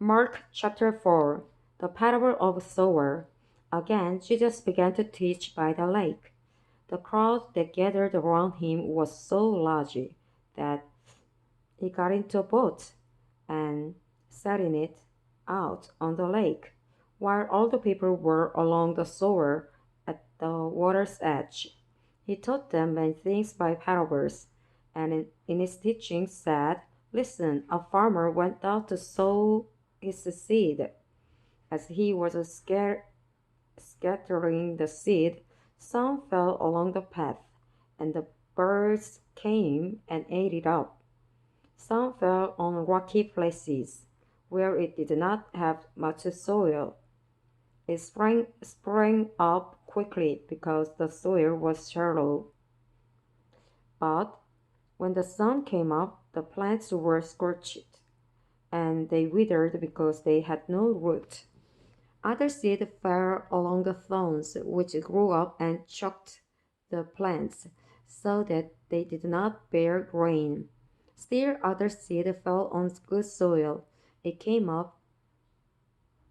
Mark chapter 4, the parable of sower. Again, Jesus began to teach by the lake. The crowd that gathered around him was so large that he got into a boat and set in it out on the lake, while all the people were along the shore at the water's edge. He taught them many things by parables, and in his teaching said, Listen, a farmer went out to sow his seed. As he was scattering the seed, some fell along the path, and the birds came and ate it up. Some fell on rocky places, where it did not have much soil. It sprang up quickly because the soil was shallow. But when the sun came up, the plants were scorched, and they withered because they had no root. Other seed fell along the thorns, which grew up and choked the plants, so that they did not bear grain. Still other seed fell on good soil. It came up,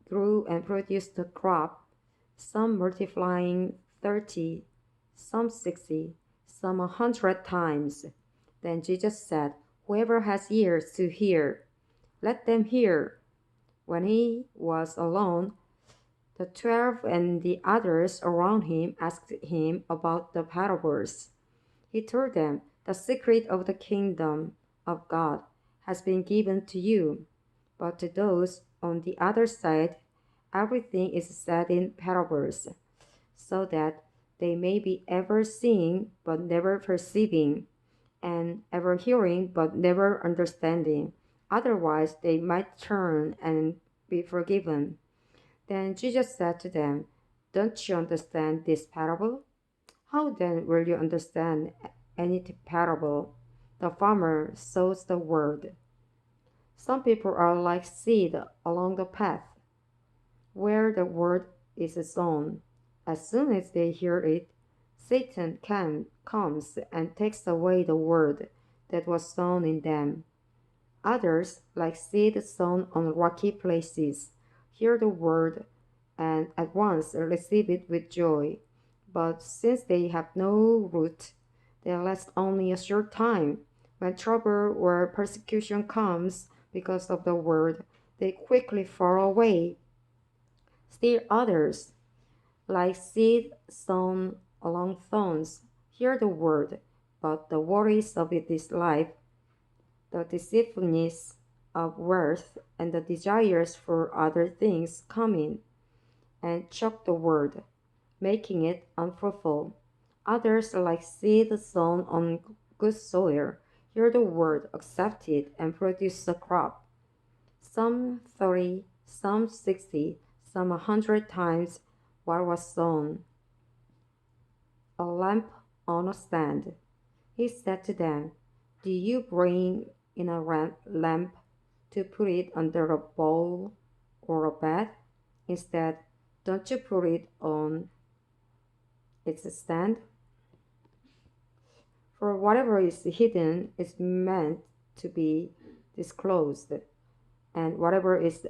grew, and produced a crop, some multiplying 30, some 60, some 100 times. Then Jesus said, Whoever has ears to hear, let them hear. When he was alone, the 12 and the others around him asked him about the parables. He told them, The secret of the kingdom of God has been given to you, but to those on the other side, everything is said in parables, so that they may be ever seeing but never perceiving, and ever hearing but never understanding. Otherwise, they might turn and be forgiven. Then Jesus said to them, Don't you understand this parable? How then will you understand any parable? The farmer sows the word. Some people are like seed along the path, where the word is sown. As soon as they hear it, comes and takes away the word that was sown in them. Others, like seed sown on rocky places, hear the word and at once receive it with joy. But since they have no root, they last only a short time. When trouble or persecution comes because of the word, they quickly fall away. Still others, like seed sown along thorns, hear the word, but the worries of this life, the deceitfulness of wealth, and the desires for other things come in and choke the word, making it unfruitful. Others, like seed sown on good soil, hear the word, accept it, and produce a crop. Some 30, some 60, some 100 times what was sown. A lamp on a stand. He said to them, Do you bring in a lamp to put it under a bowl or a bed? Instead, don't you put it on its stand? For whatever is hidden is meant to be disclosed, and whatever is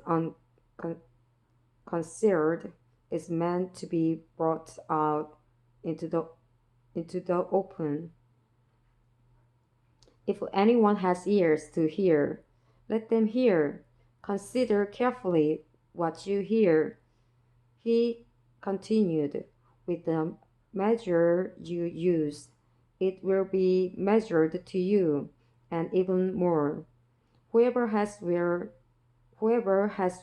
concealed is meant to be brought out into the open. If anyone has ears to hear, let them hear. Consider carefully what you hear. He continued, With the measure you use, it will be measured to you, and even more. Whoever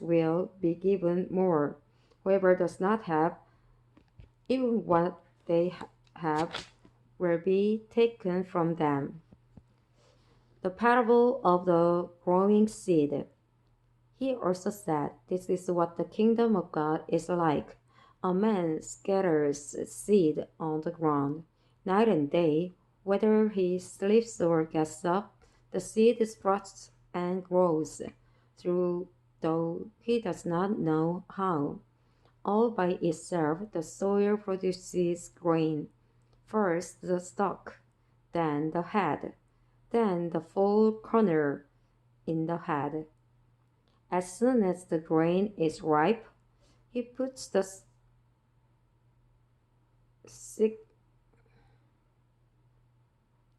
will be given more. Whoever does not have, even what they have will be taken from them. The parable of the growing seed. He also said, This is what the kingdom of God is like. A man scatters seed on the ground. Night and day, whether he sleeps or gets up, the seed sprouts and grows, through though he does not know how. All by itself, the soil produces grain. First the stalk, then the head, then the full kernel in the head. As soon as the grain is ripe, he puts the sick,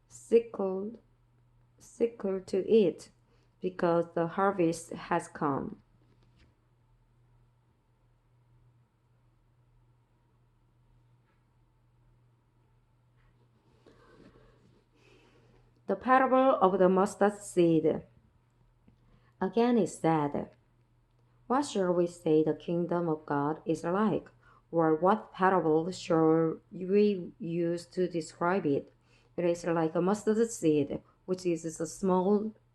sickle, sickle to it, because the harvest has come. The parable of the mustard seed. Again it said, what shall we say the kingdom of God is like? Or what parable shall we use to describe it? It is like a mustard seed, which is the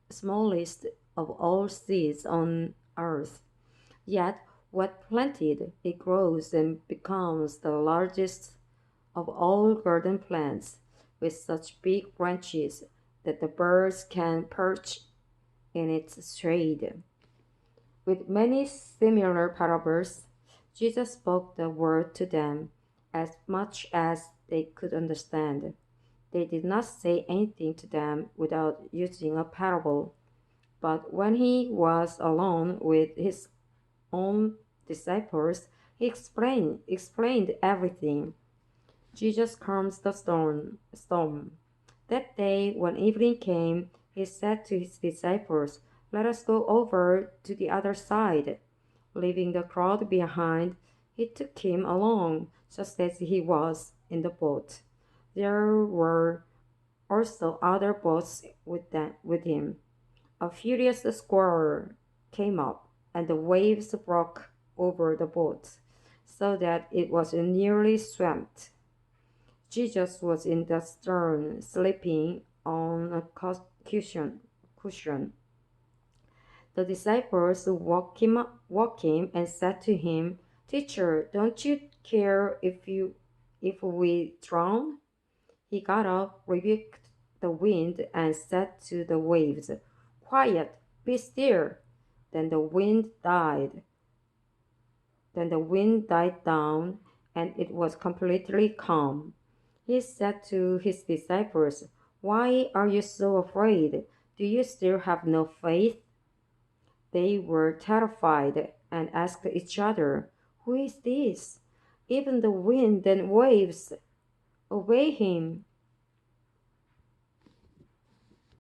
smallest of all seeds on earth. Yet, when planted, it grows and becomes the largest of all garden plants, with such big branches that the birds can perch in its shade. With many similar parables, Jesus spoke the word to them as much as they could understand. They did not say anything to them without using a parable, but when he was alone with his own disciples, he explained everything. Jesus calms the storm. That day, when evening came, he said to his disciples, let us go over to the other side. Leaving the crowd behind, he took him along, just as he was in the boat. There were also other boats with him. A furious squall came up, and the waves broke over the boat, so that it was nearly swamped. Jesus was in the stern, sleeping on a cushion. The disciples woke him and said to him, Teacher, don't you care if we drown? He got up, rebuked the wind, and said to the waves, Quiet, be still. Then the wind died. Then the wind died down, and it was completely calm. He said to his disciples, Why are you so afraid? Do you still have no faith? They were terrified and asked each other, Who is this? Even the wind and waves obey him.